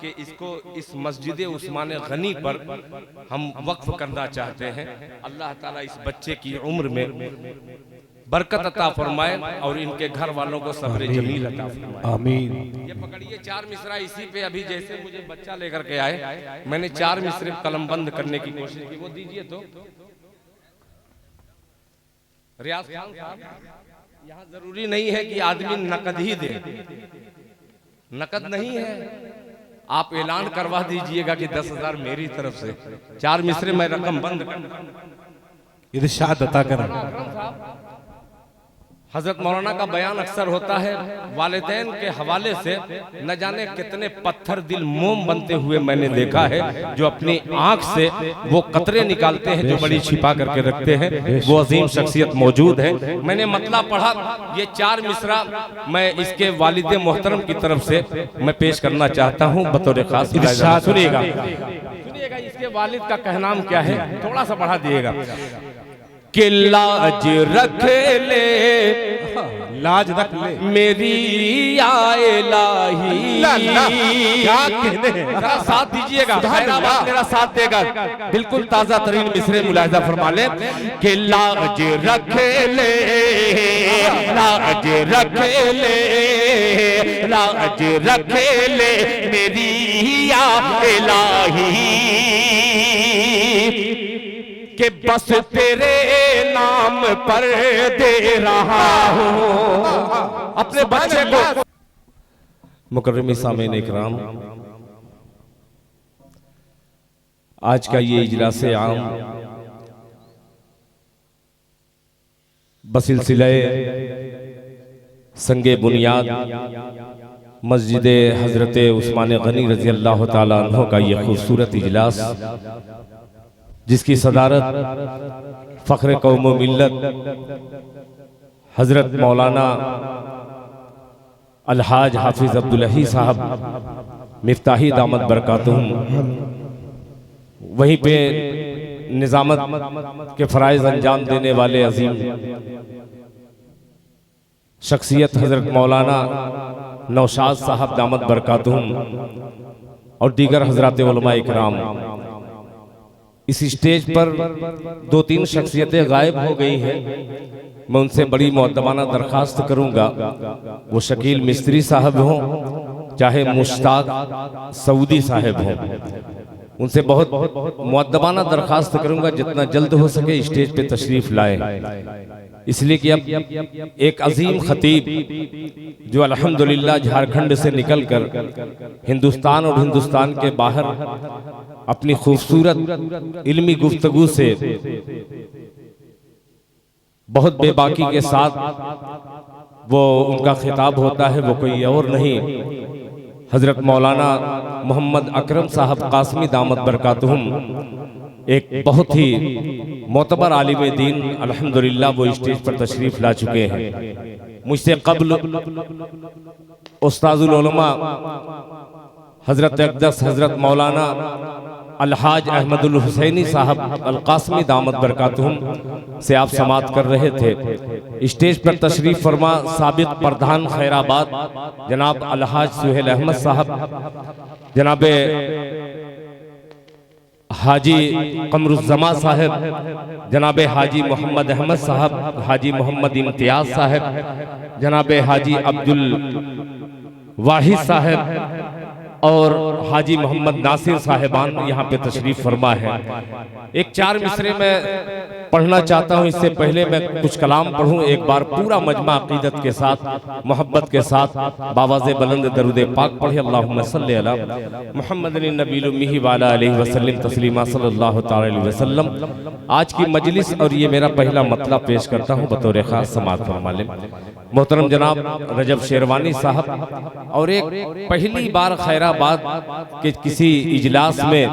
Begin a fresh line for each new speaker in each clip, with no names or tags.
कि इसको इस मस्जिद उस्मान गनी पर हम वक्फ करना चाहते हैं। अल्लाह ताला इस बच्चे की उम्र में बरकत अता फरमाए और इनके घर वालों को सब्र जमील अता फरमाए।
आमीन।
ये पकड़िए 4 मिसरा इसी पे। अभी जैसे मुझे बच्चा लेकर के आए, मैंने 4 मिसरे कलम बंद करने की कोशिश की। वो दीजिए तो रियाज खान साहब, यहाँ जरूरी नहीं है कि आदमी नकद ही दे, नकद नहीं है। आप ऐलान करवा दीजिएगा कि 10,000 मेरी तरफ से। 4 मिसरे मैं रकम बंद कर।
इरशाद अता कर।
हजरत मौलाना का बयान अक्सर होता है, वालिदैन के हवाले से न जाने कितने पत्थर दिल मोम बनते हुए मैंने देखा है, जो अपनी आंख से वो कतरे निकालते हैं जो बड़ी छिपा करके रखते हैं। वो अजीम शख्सियत मौजूद है। मैंने मतला पढ़ा, ये 4 मिसरा मैं इसके वालिद मोहतरम की तरफ से मैं पेश करना चाहता हूँ बतौर खास। सुनिएगा सुनिएगा इसके वालिद का कहनाम क्या है, थोड़ा सा बढ़ा दिएगा। कि लाज रख ले,
लाज रख ले
मेरी आए लाही।
क्या कहने हैं,
जरा साथ दीजिएगा, मेरा साथ देगा। बिल्कुल ताजा तरीन मिसरे मुलाहिजा फरमा ले। कि लाज रख ले, लाज रख ले, लाज रख ले मेरी आए लाही। कि बस तेरे नाम पर दे रहा हूँ अपने बच्चे को। मुकर्रम सामीन इकराम, आज का ये इजलास आम बसिलसिले संगे बुनियाद मस्जिद हजरत उस्मान गनी रजी अल्लाह ताला अन्हु का ये खूबसूरत इजलास, जिसकी सदारत फ़ख्र कौम मिल्लत हजरत मौलाना अलहाज हाफिज अब्दुल्लाही साहब मिफ्ताही दामत बरकातुहुम, वहीं पे निज़ामत के फ़राइज़ अंजाम देने वाले अजीम शख्सियत हजरत मौलाना नौशाद साहब दामत बरकातुहुम और दीगर हजरात उलमा इकराम, इस स्टेज पर 2-3 शख्सियतें गायब हो गई हैं। मैं उनसे बड़ी मुअद्दबाना दरखास्त करूंगा, वो शकील मिस्त्री साहब हों चाहे मुश्ताक सऊदी साहब हों, उनसे बहुत मुअद्दबाना दरखास्त करूंगा जितना जल्द हो सके स्टेज पे तशरीफ लाएं। इसलिए कि अब एक अजीम खतीब जो अल्हम्दुलिल्लाह झारखंड से निकलकर हिंदुस्तान और हिंदुस्तान के बाहर अपनी खूबसूरत इल्मी गुफ्तगू से बहुत बेबाकी के साथ वो उनका खिताब होता है, वो कोई और नहीं हजरत मौलाना मोहम्मद अकरम साहब कासमी दामत बरकातुहुम, एक बहुत ही मोतबर आलिम दीन अल्हम्दुलिल्लाह वो स्टेज पर तशरीफ ला चुके हैं। मुझसे कब्ल उस्ताजुल उलमा हजरत अक़दस हजरत मौलाना अलहाज अहमदुल हुसैनी साहब अलकासमी दामत बरकातुहुम से आप समात कर रहे थे। स्टेज पर तशरीफ फरमा साबिक प्रधान खैराबाद जनाब अलहाज सुहेल अहमद साहब, जनाबे हाजी कमरुज़्ज़मा साहब, जनाबे हाजी मोहम्मद अहमद साहब, हाजी मोहम्मद इम्तियाज साहब, जनाबे हाजी अब्दुल वाहिद साहब और हाजी मोहम्मद नासिर साहिबान यहाँ पे तशरीफ फरमा है। एक 4 मिसरे में पढ़ना चाहता हूँ। इससे पहले मैं कुछ कलाम पढ़ूँ, एक बार पूरा मजमा अकीदत के साथ मोहब्बत के साथ बावाज़े बुलंद दरूद पाक पढ़े। अल्लाहुम्मा सल्ली अला मुहम्मदिन नबील उम्मी व अला आलिहि वसल्लम तस्लीमा सल्लल्लाहु तआला अलैहि वसल्लम। आज की मजलिस और ये मेरा पहला मतला पेश करता हूँ बतौर खास समाअत फरमा लें। मोहतरम जनाब रजब शेरवानी साहब, और एक पहली बार खैराबाद के किसी इजलास में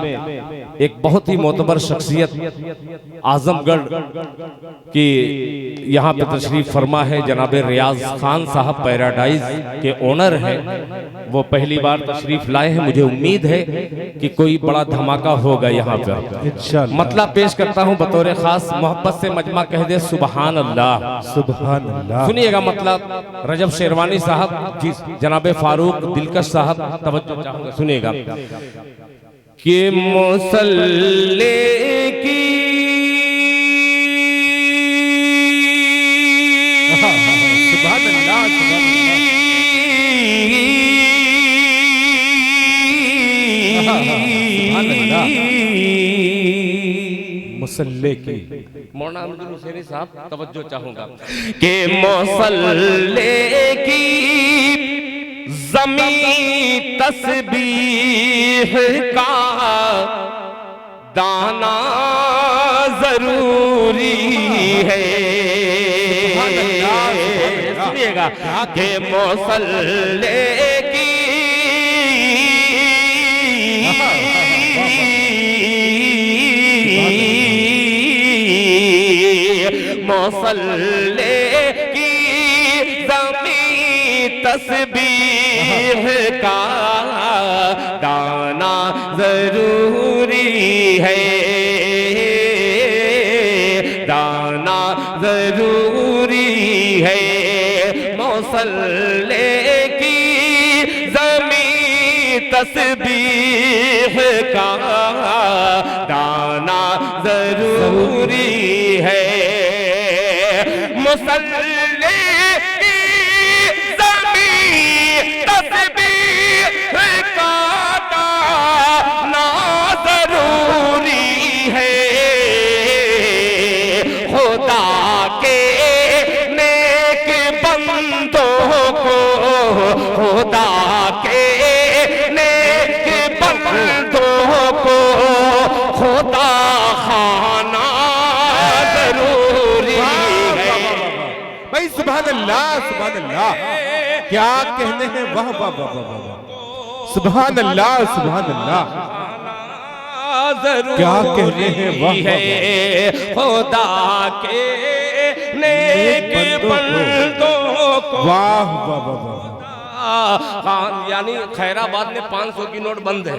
एक बहुत ही मोतबर शख्सियत आजमगढ़ की यहाँ पे तशरीफ फरमा है। जनाब रियाज खान साहब पैराडाइज के ओनर हैं, वो पहली बार तशरीफ लाए हैं। मुझे उम्मीद है कि कोई बड़ा धमाका होगा यहाँ पर
इंशाअल्लाह।
मतलब पेश करता हूँ बतौर खास, मोहब्बत से मजमा कह दे सुबहान अल्लाह।
सुभान अल्लाह।
सुनिएगा मतलब रजब शेरवानी साहब जी, जनाब फारूक दिलकश साहब, तवज्जो चाहूंगा, सुनिएगा कि मुसल्ले की
सुभान अल्लाह, सुभान अल्लाह। मुसल्ले की
मौलाना अब्दुल हुसैनी साहब, तवज्जो चाहूंगा कि मुसल्ले की ज़मीं तस्बीह का दाना जरूरी है। सुनिएगा कि मुसल्ले की मुसल्ले की ज़मीं तस्बीह का दाना जरूरी है, दाना जरूरी है। मुसल्ले की ज़मीं तस्बीह का दाना जरूरी है। मुसल्ले की ज़मीं तस्बीह का दाना जरूरी है। खुदा के नेक बंदों को, खुदा के नेक बंदों को खुदा खाना जरूरी है।
भाई सुभान अल्लाह, सुभान अल्लाह। क्या कहने हैं, वाह वाह वाह वाह वाह। सुभान अल्लाह, सुभान अल्लाह। क्या कहने हैं, वाह वाह।
खुदा के नेक बंदों को,
वाह वाह वाह वाह।
यानी खैराबाद में 500 की नोट बंद है,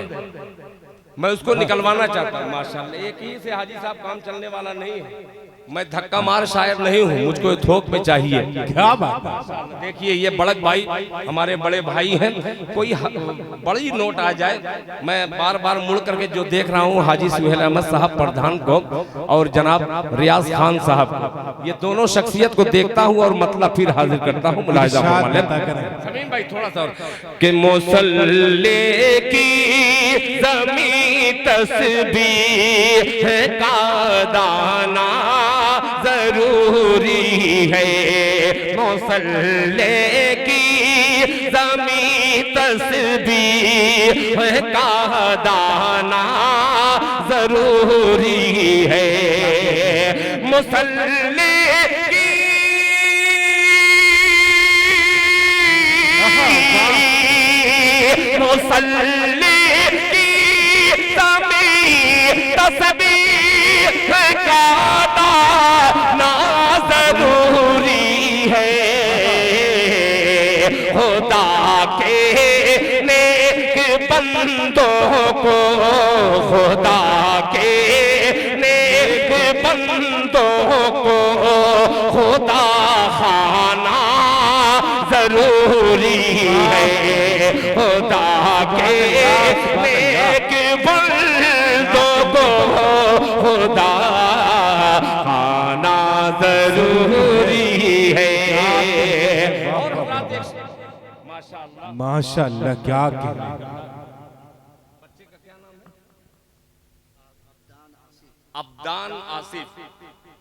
मैं उसको निकलवाना चाहता हूँ। माशाल्लाह, एक ही से हाजी साहब काम चलने वाला नहीं है। मैं धक्का मार शायर नहीं हूँ, मुझको थोक में चाहिए।
क्या बात है।
देखिए ये बड़क भाई हमारे बड़े भाई हैं, कोई बड़ी नोट आ जाए, मैं बार बार मुड़ करके जो देख रहा हूँ हाजी सुहेल अहमद साहब प्रधान को और जनाब रियाज खान साहब, ये दोनों शख्सियत को देखता हूँ और मतलब फिर हाजिर करता हूँ। मुलाहिजा समीम भाई थोड़ा सा कि मुसल्ले की ज़मीं तस्बीह का दाना जरूरी है। मुसल्ले की ज़मीं तस्बीह का दाना जरूरी है। मुसल्ले की मुसल्ले की ज़मीं तस्बीह का दाना जरूरी है। खुदा के नेक बंदों को, खुदा के नेक बंदों को खुदा खाना जरूरी है। खुदा के नेक बंदों को खुदा खाना जरूरी है।
माशाअल्लाह, क्या कहने।
अब्दान आसिफ,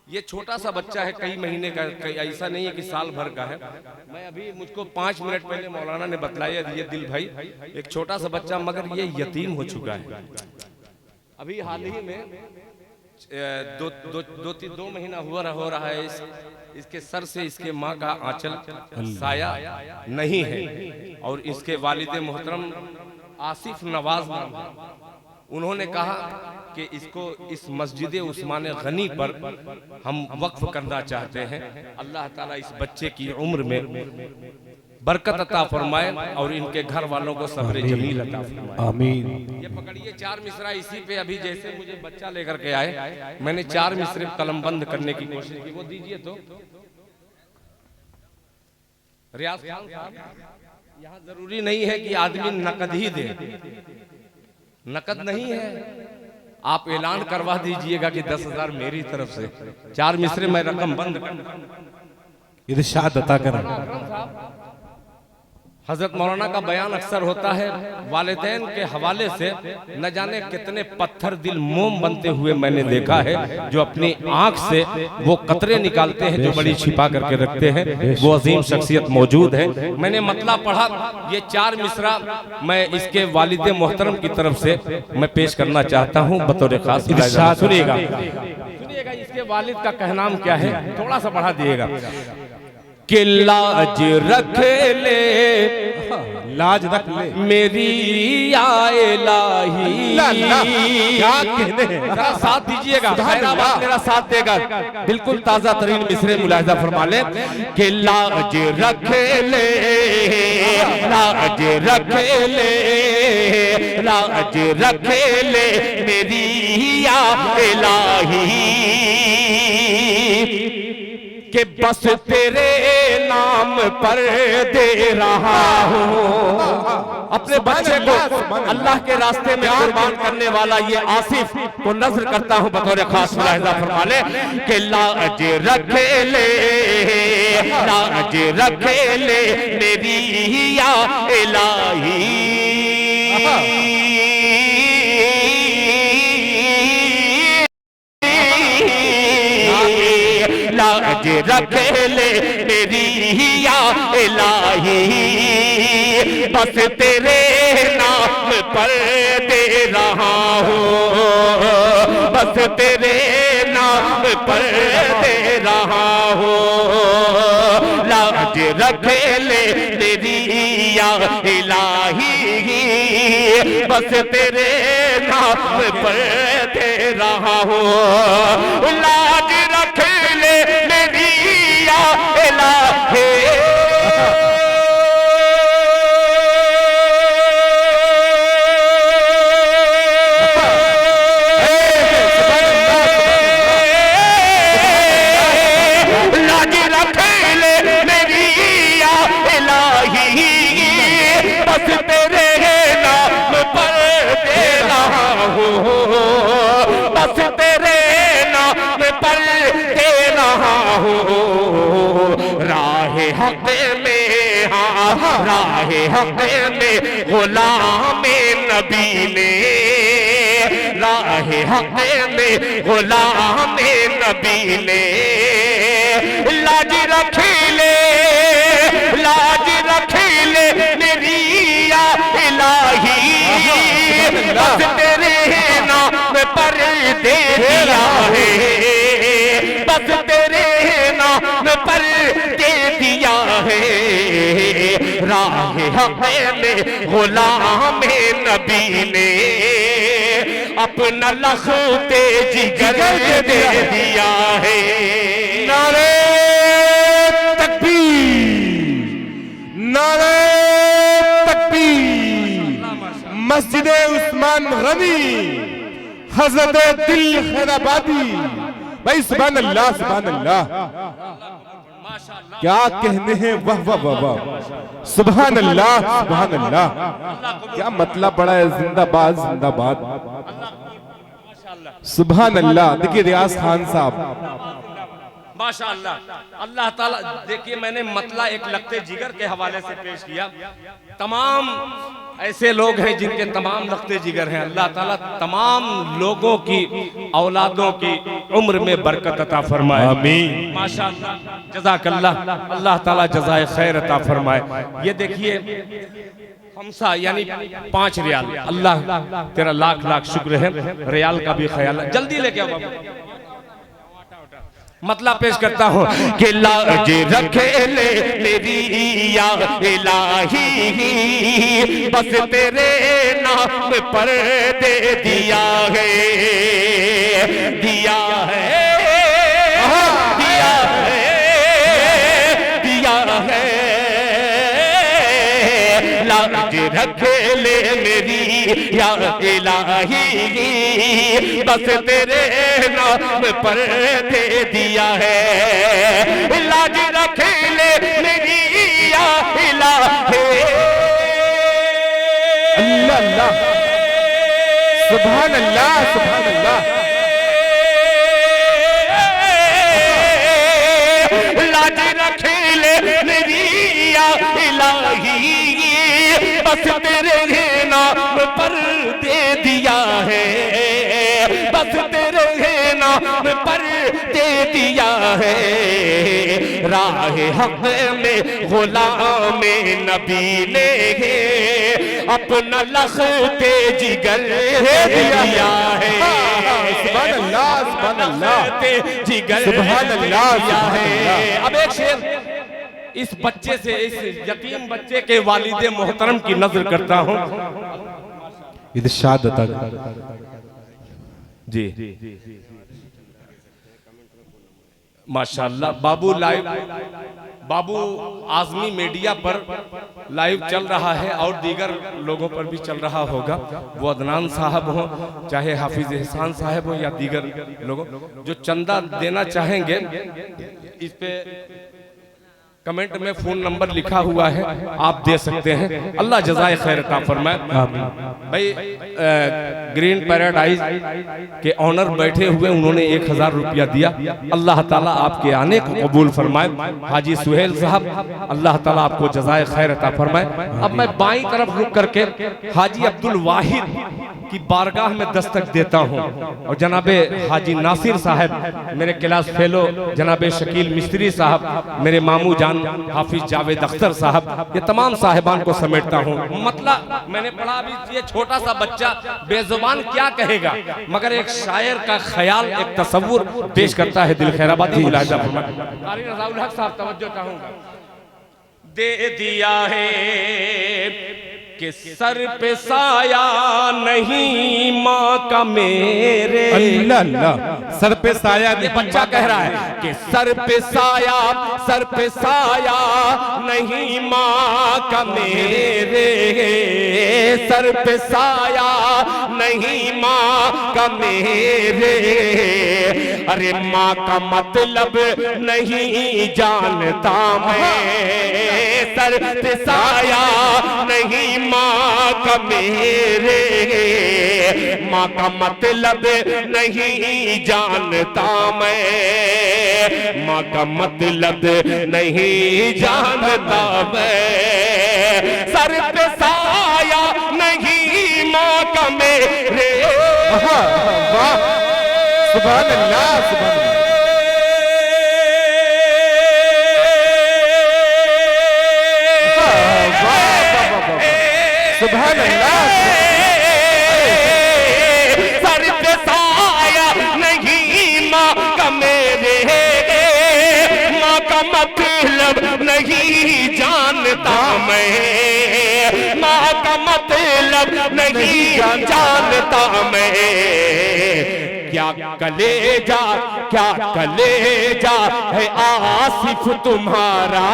ये छोटा सा बच्चा है, कई महीने का, ऐसा नहीं है कि साल भर का है। मैं अभी मुझको 5 मिनट पहले मौलाना ने बतलाया, ये दिल भाई एक छोटा सा बच्चा, मगर ये यतीम हो चुका है। अभी हाल ही में दो महीना हो रहा है, इसके सर से इसके माँ का आंचल साया नहीं है और इसके वालिद मोहतरम आसिफ नवाज नाम है। उन्होंने कहा कि इसको इस मस्जिद उस्मान गनी पर हम वक्फ करना चाहते हैं। अल्लाह ताला इस बच्चे की उम्र में बरकत अता फरमाए और इनके घर वालों को सब्र जमील अता फरमाए।
आमीन।
ये पकड़िए 4 मिसरा इसी पे। अभी जैसे मुझे बच्चा लेकर के आए, मैंने 4 मिसरे कलमबंद करने की कोशिश की। वो दीजिए तो रियाज खान साहब, यहाँ जरूरी नहीं है कि आदमी नकद ही दे, नकद नहीं है। आप ऐलान करवा दीजिएगा कि 10,000 मेरी तरफ से, 4 मिसरे मैं रकम बंद कर।
इरशाद अता करें।
हजरत मौलाना का बयान अक्सर होता है, वालिदैन के हवाले से न जाने कितने पत्थर दिल मोम बनते हुए मैंने देखा है, जो अपनी आंख से वो कतरे निकालते हैं जो बड़ी छिपा करके रखते हैं। वो अजीम शख्सियत मौजूद है। मैंने मतला पढ़ा, ये 4 मिसरा मैं इसके वालिद मोहतरम की तरफ से मैं पेश करना चाहता हूँ बतौर खास। सुनिएगा सुनिएगा इसके वालिद का कहनाम क्या है, थोड़ा सा बढ़ा दिएगा। कि लाज रख ले,
लाज रख ले
मेरी आए लाही।
क्या कहने हैं,
जरा साथ दीजिएगा, खैराबाद मेरा साथ देगा। बिल्कुल ताजा तरीन मिसरे मुलाहिजा फरमा ले। कि लाज रख ले, लाज रख ले, लाज रख ले मेरी आए लाही। कि बस तेरे नाम पर दे रहा हूँ अपने बच्चे को अल्लाह के रास्ते में कुर्बान करने वाला ये आसिफ को नजर करता हूँ बतौर खास मुलाहिजा फरमा ले। कि लाज रख ले, लाज रख ले मेरी या इलाही। लाज रख ले मेरी या इलाही। बस तेरे नाम पर दे रहा हूँ, बस तेरे नाम पर दे रहा हूँ। लाज रख ले मेरी या इलाही। बस तेरे नाम पर दे रहा हूँ। लाज रख ले मेरी या इलाही। लाज रख ले मेरी या इलाही। बस तेरे नाम पर दे रहा हूँ, बस तेरे नाम पर दे रहा हूँ। राह हक में, हाँ राह हक में गुलाम नबी ने, राह हक में गुलाम नबी ने। लाज रख ले, लाज रख ले मेरी या इलाही। बस तेरे नाम पर दे दिया है, बस तेरे नाम पर दे दिया है। राह हक में गुलाम नबी ने अपना लखते जिगर दे दिया है।
नारे तकबीर, नारे तकबीर। मस्जिद उस्मान गनी हजरत दिल खैराबादी। भाई सुभान अल्लाह, सुभान अल्लाह। क्या कहने हैं, वाह वाह वाह वाह, सुभान अल्लाह, सुभान अल्लाह। क्या मतलब बड़ा है, जिंदाबाद जिंदाबाद, सुभान अल्लाह। देखिए रियाज खान साहब
माशाअल्लाह। अल्लाह ताला, देखिए मैंने मतला एक लगते जिगर के हवाले से पेश किया। तमाम ऐसे लोग हैं जिनके तमाम लगते जिगर हैं। अल्लाह ताला तमाम लोगों की औलादों की उम्र में बरकत अता फरमाए, आमीन माशाअल्लाह, जज़ाकल्लाह। अल्लाह ताला जज़ाए खैर अता फरमाए। ये देखिए हमसा यानी 5 रियाल। अल्लाह तेरा लाख लाख शुक्र है। रियाल का भी ख्याल, जल्दी लेके आओ मतलब पेश करता हूँ कि लाज रखे ले मेरी या इलाही, बस तेरे नाम पर दे दिया है, दिया है, दिया है, दिया है। लाज रखे ले मेरी या इलाही, बस तेरे नाम पर दे दिया है। लाज रखे ले मेरी या इलाही।
अल्लाह अल्लाह, सुभान अल्लाह, सुभान अल्लाह।
लाज रखे ले मेरी या इलाही, बस तेरे नाम पर दे दिया है, बस तेरे नाम पर दे दिया है। राह हक में गुलाम नबी ने अपना लखते जिगर दिया है।
सुभान अल्लाह, सुभान अल्लाह,
जिगर
सुभान अल्लाह, सुभान
है।
अल्लाह।
अब एक शेर इस बच्चे से, इस यतीम बच्चे के वालिदे मोहतरम की नजर करता हूँ।
इरशाद तक
जी माशाल्लाह। बाबू लाइव, बाबू आजमी मीडिया पर लाइव चल रहा है और दीगर लोगों पर भी चल रहा होगा। वो अदनान साहब हो, चाहे हाफिज एहसान साहब हो या दीगर लोगों जो चंदा देना चाहेंगे, इस पे कमेंट में फोन नंबर लिखा हुआ है, आप दे सकते हैं। अल्लाह जज़ाए खैर अता फरमाए। भाई ग्रीन पैराडाइज के ऑनर बैठे हुए, उन्होंने 1000 रुपया दिया। अल्लाह ताला आपके आने को कबूल फरमाए। हाजी सुहेल साहब, अल्लाह ताला आपको जज़ाए खैर अता फरमाए। अब मैं बाईं तरफ रुक करके हाजी अब्दुल वाहिद की बारगाह में दस्तक देता हूँ और जनाबे हाजी नासिर साहब, मेरे क्लास फेलो जनाबे शकील मिस्त्री साहब, मेरे मामू जान हाफिज जावेद अख्तर साहब, ये तमाम साहिबान को समेटता हूँ। मतलब मैंने पढ़ा अभी, ये छोटा सा बच्चा बेजुबान क्या कहेगा, मगर एक शायर का ख्याल, एक तसव्वुर पेश करता है। दिल खैराबादी मुलाहिजा फरमाए। कारी रज़ाउल हक साहब, तवज्जो चाहूंगा। दे दिया है कि सर पे साया नहीं माँ का मेरे।
अल्लाह अल्लाह, सर पे साया
ये बच्चा कह रहा है कि सर पे साया, सर पे साया नहीं माँ का मेरे, सर पे साया नहीं माँ का मेरे। अरे माँ का मतलब नहीं जानता मैं, सर पे साया नहीं माँ का मेरे, माँ का मतलब नहीं जानता मैं, माँ का मतलब नहीं जानता मैं। सर पे साया नहीं माँ का मेरे।
वाह, सुभान अल्लाह, सुभान अल्लाह। सुभान अल्लाह।
सर पे साया नहीं माँ का मेरे, माँ का मतलब नहीं जानता मैं, माँ का मतलब नहीं जानता मैं। क्या कलेजा, क्या कलेजा है आसिफ तुम्हारा,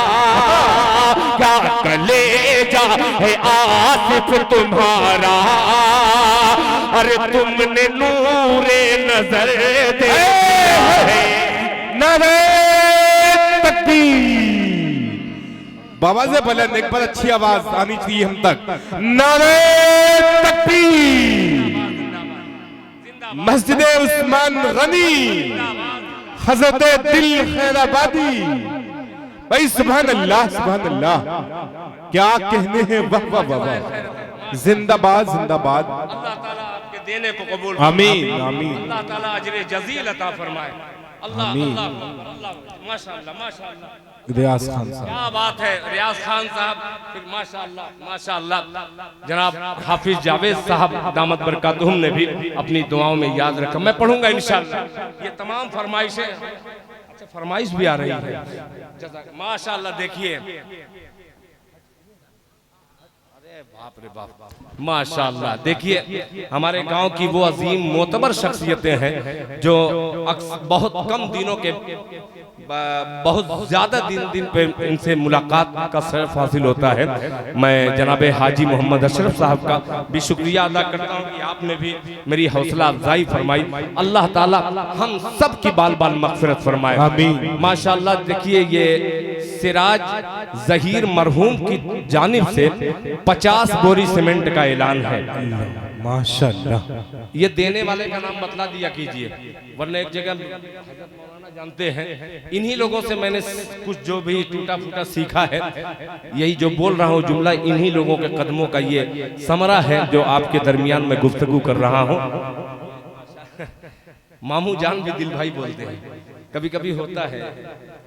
क्या कलेजा है आसिफ तुम्हारा। अरे तुमने नूरे नजर दे
नारे तकबीर। बाबा से बुलंद एक बार अच्छी आवाज आनी चाहिए हम तक। नारे तकबीर। मस्जिद उस्मान गनी, हजरत दिल खैराबादी। भाई सुभान अल्लाह, सुभान अल्लाह, क्या कहने हैं। वाह वाह वाह वाह, जिंदाबाद जिंदाबाद।
अल्लाह ताला आपके देने को कबूल
आमीन आमीन।
अल्लाह ताला अजरे जजील अता फरमाए। अल्लाह अल्लाह अल्लाह, माशाअल्लाह माशाअल्लाह।
रियाज खान साहब,
क्या बात है। रियाज खान साहब, फिर माशाअल्लाह माशाअल्लाह। जनाब हाफिज जावेद साहब दामत बरकातुहुम ने भी अपनी दुआओं में याद रखा। मैं पढ़ूंगा इंशाअल्लाह। ये तमाम फरमाइशें अच्छा फरमाइश भी आ रही है। माशाअल्लाह देखिए, बाप रे बाप, माशाअल्लाह देखिए हमारे गांव की वो अजीम मोतबर शख्सियतें हैं जो बहुत कम दिनों के बहुत ज्यादा दिन पे इनसे मुलाकात का शरफ हासिल होता है। मैं जनाब हाजी मोहम्मद अशरफ साहब का भी शुक्रिया अदा करता हूँ कि आपने भी मेरी हौसला अफजाई फरमाई। अल्लाह ताला हम सब की बाल बाल मग़फ़िरत फरमाए, आमीन। माशाअल्लाह देखिए ये सिराज जहीर मरहूम की जानिब से 50 बोरी सीमेंट का ऐलान है। माशाअल्लाह। ये देने वाले का नाम बतला दिया कीजिए, वरना एक जगह मौलाना जानते हैं। इन्हीं लोगों से मैंने कुछ जो भी टूटा फूटा सीखा है, यही जो बोल रहा हूँ जुमला इन्हीं लोगों के कदमों का ये समरा है जो आपके दरमियान में गुफ्तगू कर रहा हूँ। मामू जान भी दिल भाई बोलते हैं, कभी कभी होता है।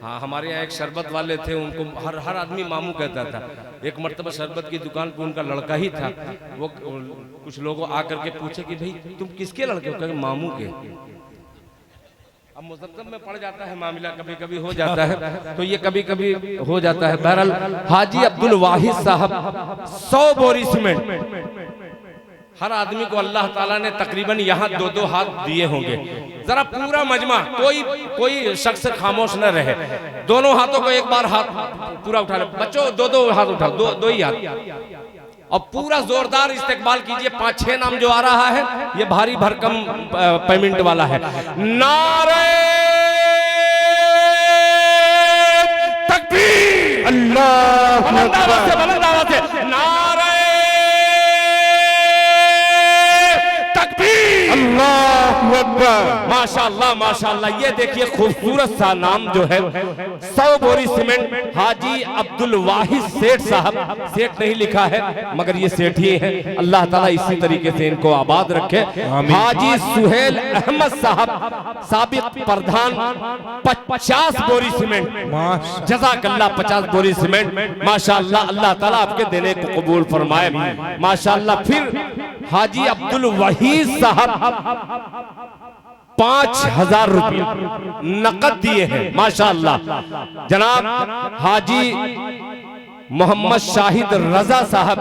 हाँ, हमारे यहाँ एक शरबत वाले थे, उनको हर आदमी मामू कहता था। एक मर्तबा शरबत की दुकान पे उनका लड़का ही था। वो कुछ लोगों आकर के पूछे कि भाई तुम किसके लड़के हो? कहे मामू के। अब मुज़ब्ज़ब में पड़ जाता है मामला, कभी कभी हो जाता है, तो ये कभी कभी हो जाता है। बहरहाल हाजी अब्दुल वाहिद साहब 100 बोरी सीमेंट, हर आदमी को अल्लाह ताला ने तकरीबन यहाँ 2-2 हाथ दिए होंगे। जरा पूरा मजमा, कोई शख्स खामोश न रहे, दोनों हाथों को एक बार हाथ पूरा उठा ले। बच्चों 2-2 हाथ उठाओ, 2 ही हाथ, और पूरा जोरदार इस्तेकबाल कीजिए। 5-6 नाम जो आ रहा है ये भारी भरकम पेमेंट वाला है। नारे तकबीर, अल्लाह अकबर, नारे अल्लाहु अकबर। माशाअल्लाह माशाअल्लाह। ये देखिए खूबसूरत सा नाम जो है 100 बोरी सीमेंट हाजी अब्दुल वाहिद सेठ साहब। सेठ नहीं लिखा है मगर ये सेठ ही है। अल्लाह ताला इसी तरीके से इनको आबाद रखे। हाजी सुहेल अहमद साहब साबिक प्रधान 50 बोरी सीमेंट, जज़ाकल्लाह 50 बोरी सीमेंट। माशाअल्लाह, अल्लाह ताला आपके देने को कबूल फरमाए। माशाअल्लाह। फिर हाजी अब्दुल वहीद साहब 5000 रुपया नकद दिए हैं। माशाअल्लाह। जनाब हाजी मोहम्मद शाहिद रजा साहब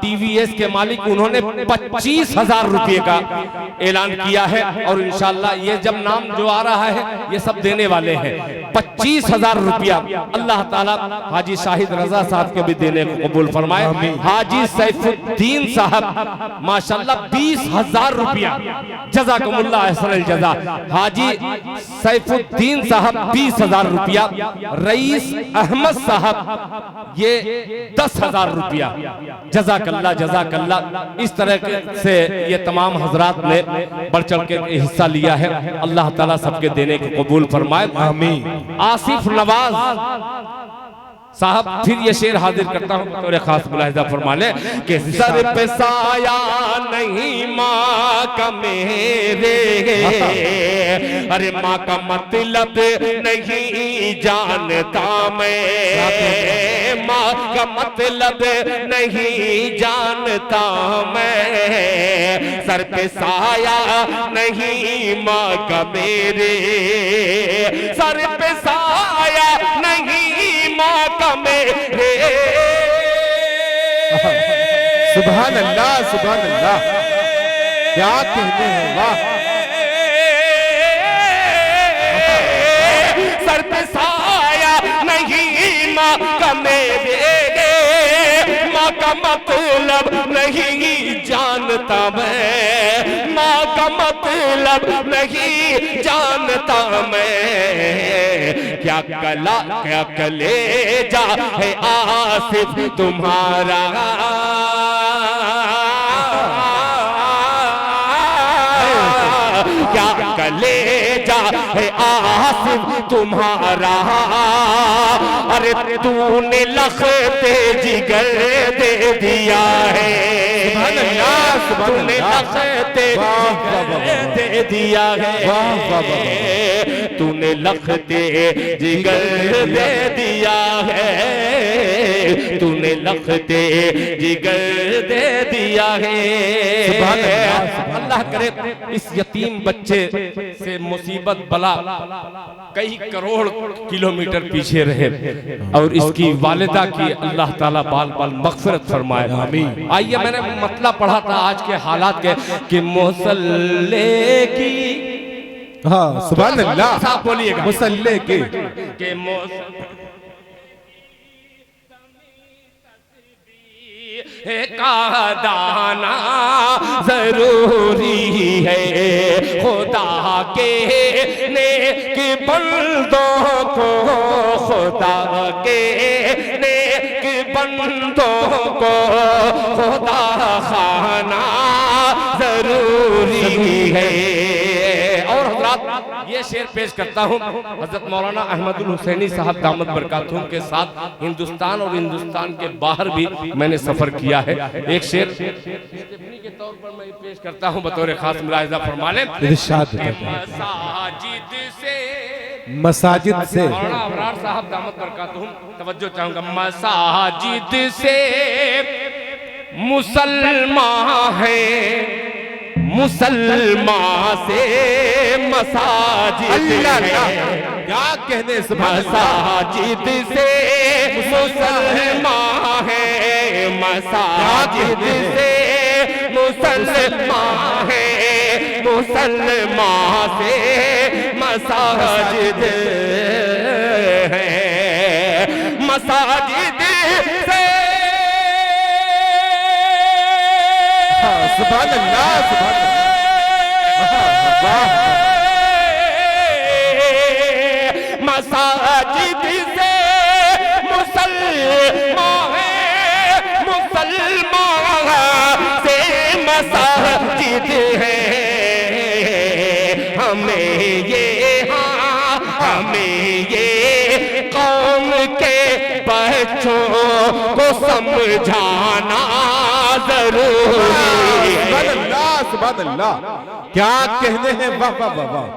टीवीएस के मालिक, उन्होंने 25,000 रुपये का ऐलान किया है। और इंशाअल्लाह ये जब नाम जो आ रहा है ये सब देने वाले हैं। 25,000 रुपया अल्लाह ताला हाजी शाहिद रजा साहब के भी देने को कबूल फरमाए। हाजी सैफुद्दीन साहब माशाअल्लाह 20,000 रुपया, जज़ाकुमुल्लाह अहसनल जज़ा। हाजी सैफुद्दीन साहब 20,000 रुपया। रईस अहमद साहब ये 10,000 रुपया, जज़ाकल्लाह जज़ाकल्लाह। इस तरह से ये तमाम हजरात ने बढ़ चढ़ के हिस्सा लिया है। अल्लाह ताला सबके देने को कबूल फरमाए, आमीन। आसिफ नवाज साहब, फिर ये शेर हाजिर करता हूँ बतौर खास मुलाहिजा फरमा ले कि सर पे साया नहीं माँ का मेरे, अरे माँ का मतलब नहीं जानता मैं, माँ का मतलब नहीं जानता मैं। सर पे साया नहीं माँ का मेरे, सर पे साया नहीं माँ का मेरे।
सुभान अल्लाह सुभान अल्लाह, क्या कहते हैं, वाह।
सर पे साया नहीं माँ का मेरे, माँ का मतलब नहीं जानता मैं, माँ का मतलब नहीं जानता मैं। क्या कला क्या कलेजा है आसिफ तुम्हारा, क्या कलेजा है आसिफ तुम्हारा। अरे तूने लखते जिगर दे दिया है, तूने लखते जिगर दे दिया है, तूने लखते जिगर दे दिया है, तूने लखते जिगर दे दिया है। अल्लाह करे इस यतीम बच्चे से मुसीबत बला कई करोड़ किलोमीटर पीछे रहे और इसकी वालिदा की अल्लाह ताला बाल बाल मग़फ़िरत फरमाए। आमीन। आइए, मैंने मतलब पढ़ा था आज के हालात के कि मुसल्ले की,
हाँ सुभान अल्लाह,
साफ बोलिएगा,
मुसल्ले के
का दाना जरूरी है, खुदा के नेक बंदों को, खुदा के नेक बंदों को खुदा खाना जरूरी है। और हज़रात ये शेर पेश करता हूँ, हज़रत मौलाना अहमदुल हुसैनी साहब दामत बरकातुहू के साथ हिंदुस्तान और हिंदुस्तान के बाहर भी मैंने सफर किया है। एक शेर टिप्पणी के तौर पर मैं पेश करता हूँ बतौर खास मुलाहिज़ा फरमा लें।
मसाजिद से
मौलाना अबरार साहब दामत बरकातुहू तवज्जो चाहूंगा। मसाजिद से मुसलमान है, मुसलमान से मसाजिद है,
क्या कहने,
मसाजिद से मुसलमान है, मसाजिद से मुसलमान है, मुसलमान से मसाजिद है, मसाजिद से।
सुभान अल्लाह, सुभान
मसाजिद से मुसलमान है, मुसलमान से मसाजिद है, हमें ये, हाँ हमें ये कौम के बच्चों को समझाना जरूरी है।
सुभान अल्लाह, क्या कहने हैं, वाह वाह वाह वाह,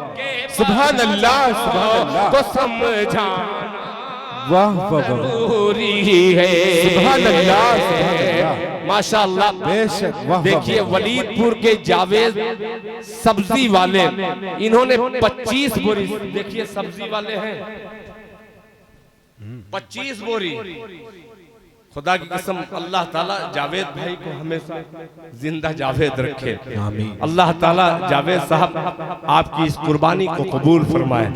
सुभान अल्लाह, सुभान अल्लाह,
को समझाना
वाह वाह वाह,
जरूरी है।
सुभान अल्लाह, सुभान अल्लाह,
माशाअल्लाह,
बेशक, वाह।
देखिए वलीदपुर के जावेद सब्जी वाले, इन्होंने 25 बोरी, देखिए सब्जी वाले हैं, 25 बोरी। खुदा की कसम अल्लाह ताला जावेद भाई को हमेशा जिंदा जावेद रखे। अल्लाह ताला जावेद साहब आपकी इस कुर्बानी को कबूल फरमाए।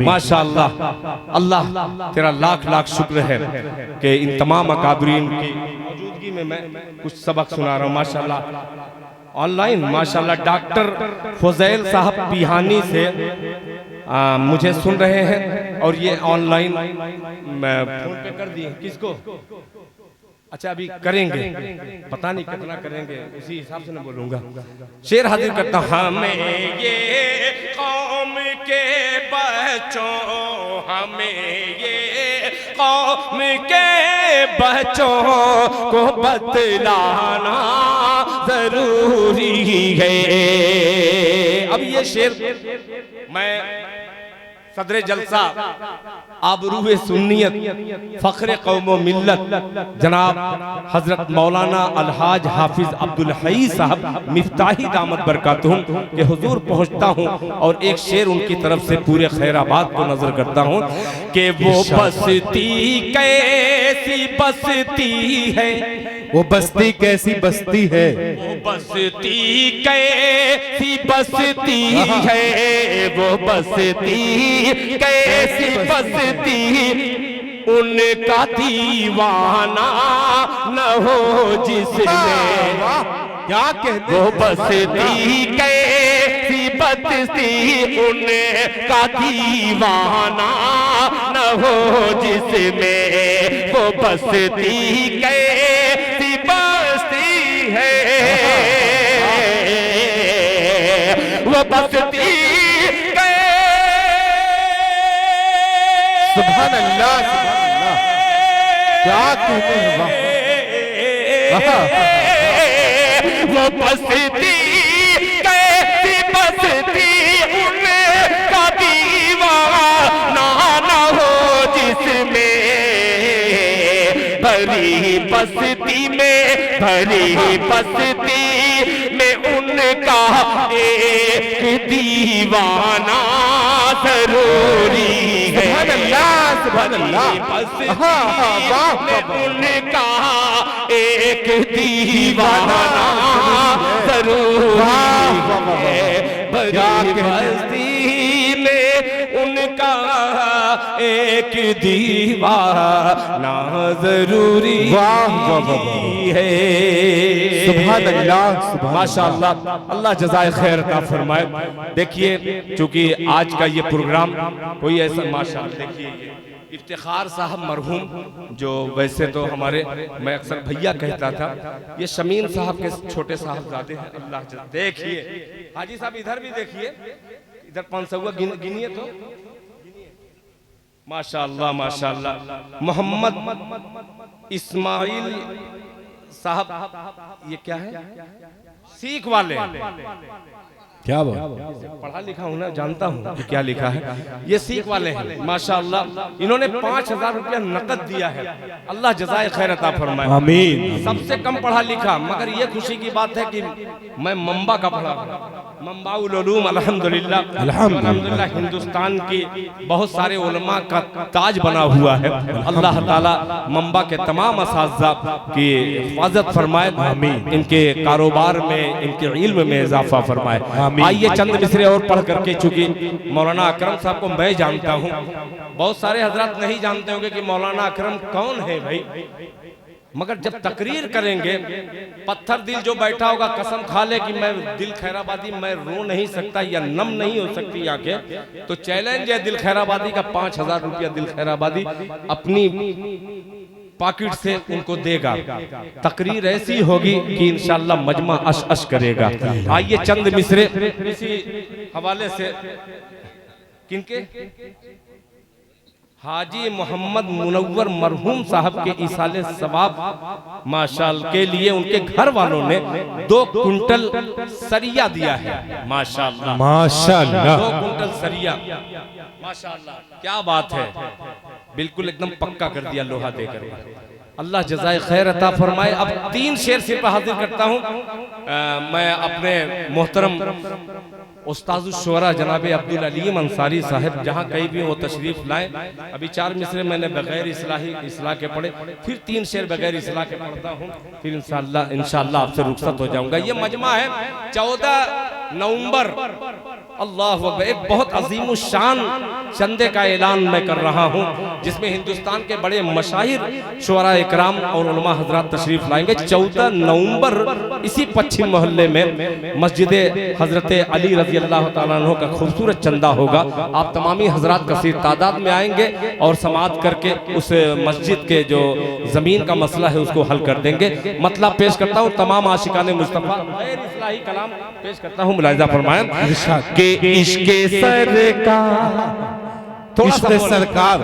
माशाअल्लाह, अल्लाह तेरा लाख लाख शुक्र है कि इन तमाम अकाबरीन की मौजूदगी में मैं कुछ सबक सुना रहा हूँ। माशाअल्लाह ऑनलाइन, माशाअल्लाह डॉक्टर फुजैल साहब पिहानी से मुझे सुन रहे हैं और ये ऑनलाइन फोन पे कर दिए। किसको? अच्छा अभी करेंगे, पता नहीं कितना करेंगे, उसी हिसाब से मैं बोलूंगा। शेर हाजिर करता हूं। हमें ये कौम के बच्चों, हमें ये कौम के बच्चों को बतलाना जरूरी है। अब ये शेर मैं सदरे जलसा आबरूए सुन्नियत फ़ख्रे कौम मिल्लत जनाब हजरत मौलाना अलहाज हाफिज अब्दुल हई साहब मिफ्ताही दामत बरकातुहू के हुजूर पहुँचता हूँ और एक शेर उनकी तरफ से पूरे खैराबाद को नजर करता हूँ कि वो बस्ती कैसी बस्ती है,
वो बस्ती कैसी बस्ती है,
वो बस्ती कैसी बस्ती है, वो बस्ती कैसी बस्ती, उनका दीवाना न हो जिसने,
क्या कहते,
वो बस्ती कैसी बस्ती, उनका दीवाना न हो जिसमें, वो बस्ती कैसी बस्ती है, वो बस्ती।
सुभान अल्लाह, सुभान अल्लाह, क्या कहते हैं, वाह।
वो बसती कैसी बसती उनका दीवाना ना हो जिसमें भरी बस्ती में, भरी बस्ती में उनका एक दीवाना जरूरी है।
सुभान अल्लाह,
बस्ती में उनका एक दीवाना जरूरी है। भरी बस्ती में उनका एक दीवाना जरूरी है।
सुभान अल्लाह,
माशाअल्लाह, अल्लाह जज़ाए खैर अता फरमाए। देखिए चूंकि आज का ये प्रोग्राम कोई ऐसा, माशाअल्लाह देखिए इफ्तिखार साहब मरहूम जो वैसे तो हमारे, मैं अक्सर भैया कहता था, ये शमीन साहब के छोटे साहबजादे हैं। अल्लाह देखिए हाजी साहब इधर भी देखिए, इधर 500 गिनिए तो माशाअल्लाह माशाअल्लाह। मोहम्मद इस्माइल साहब, ये क्या है? सीख वाले।
क्या बात,
पढ़ा लिखा हूं ना, जानता हूं कि क्या लिखा है। ये सीख वाले हैं माशाअल्लाह। इन्होंने 5000 रुपया नकद दिया है। अल्लाह जज़ाए खैर अता फरमाए,
आमीन।
सबसे कम पढ़ा लिखा, मगर ये खुशी की बात है कि मैं मंबा का पढ़ा, मंबाउल उलूम अल्हम्दुलिल्लाह। अल्हम्दुलिल्लाह हिंदुस्तान की बहुत सारे उलमा का ताज बना हुआ है। अल्लाह ताला मंबा के तमाम असातिज़ा की हिफाजत फरमाए, इनके कारोबार में, इनके इल्म में इजाफा फरमाए। आइए चंद मिसरे और पढ़ करके, चूंकि मौलाना अकरम साहब को मैं जानता हूँ, बहुत सारे हजरत नहीं जानते होंगे कि मौलाना अकरम कौन है भाई, मगर जब तकरीर करेंगे, पत्थर दिल जो बैठा होगा कसम खा ले कि मैं दिल खैराबादी, मैं रो नहीं सकता या नम नहीं हो सकती आंखें, तो चैलेंज है दिल खैराबादी का 5000 रुपया दिल खैराबादी अपनी पॉकेट से उनको देगा। तकरीर ऐसी होगी कि इंशाअल्लाह मजमा अश अश करेगा। आइए चंद मिसरे इसी हवाले से, किनके? हाजी मोहम्मद मुनव्वर मरहूम साहब के इसाले सवाब माशाअल्लाह के लिए उनके घर वालों ने 2 कुंटल सरिया दिया है। माशाअल्लाह
माशाअल्लाह,
2 कुंटल सरिया, माशाअल्लाह क्या बात है, बिल्कुल एकदम पक्का कर दिया लोहा देकर। अल्लाह जज़ाए खैर अता फरमाए। अब 3 शेर सिर्फ हाजिर करता हूँ। मैं अपने मोहतरम उस्ताजुल शुअरा जनाब अब्दुल अलीम अंसारी साहब जहाँ कहीं भी वो तशरीफ लाए, अभी 4 मिसरे मैंने बगैर इस्लाह के पढ़े, फिर 3 शेर बगैर इस्लाह के पढ़ता हूँ, फिर इंशाअल्लाह आपसे रुखसत हो जाऊंगा। ये मजमा है 14 नवंबर, अल्लाह अकबर, एक बहुत अजीम शान चंदे का ऐलान मैं कर रहा हूँ, जिसमें हिंदुस्तान के बड़े मशाहिर शुअरा इकराम और उलमा हजरात तशरीफ लाएंगे। 14 नवंबर इसी पश्चिम मोहल्ले में मस्जिद हजरत अली रजी अल्लाह तआला अन्हु का खूबसूरत चंदा होगा। आप तमामी हजरात कसीर तादाद में आएंगे और समाअत करके उस मस्जिद के जो जमीन का मसला है उसको हल कर देंगे। मतलब पेश करता हूँ तमाम आशिकाने मुस्तफा, गैर इस्लाही कलाम पेश करता हूँ, मुलाहिजा फरमाएं कि इश्के सरकार,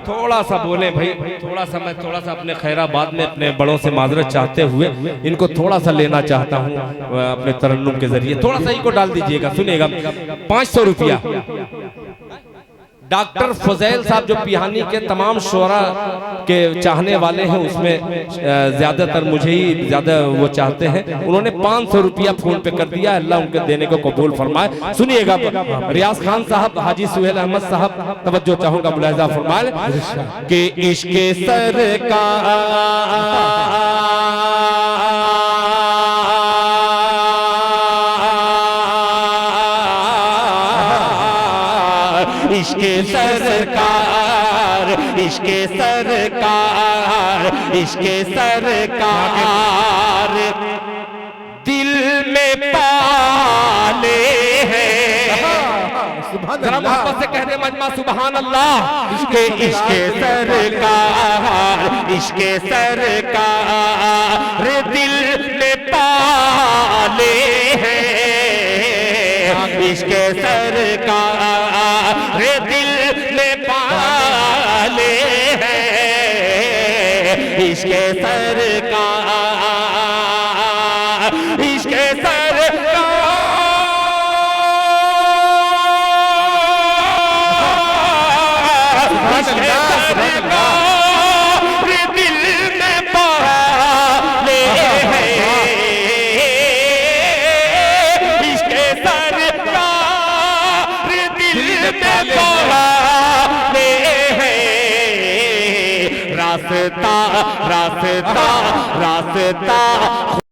थोड़ा सा बोले भाई, थोड़ा सा मैं थोड़ा सा अपने खैराबाद में अपने बड़ों से माजरत चाहते हुए इनको थोड़ा सा लेना चाहता हूँ अपने तरन्नुम के जरिए, थोड़ा सा इनको डाल दीजिएगा। सुनिएगा 500 रुपया। डॉक्टर फजैल साहब जो पिहानी के तमाम शुअरा के चाहने वाले हैं, उसमें ज्यादातर मुझे ही ज्यादा वो चाहते हैं, उन्होंने 500 रुपया फोन पे कर दिया। अल्लाह उनके देने को कबूल फरमाए। सुनिएगा रियाज खान साहब, हाजी सुहेल अहमद साहब, तवज्जो चाहूंगा, मुलाहिजा फरमाए कि इश्के सरकार, इश्के सरकार, इश्के सरकार, इश्के सरकार दिल में पाले हैं। जरा मोहब्बत से कहते मजमा सुभान अल्लाह। इश्के इश्के सरकार, इश्के सरकार दिल में पाले हैं। इश्के सरकार दिल में पाले हैं। इश्के सरकार,
रास्ता रास्ता रास्ता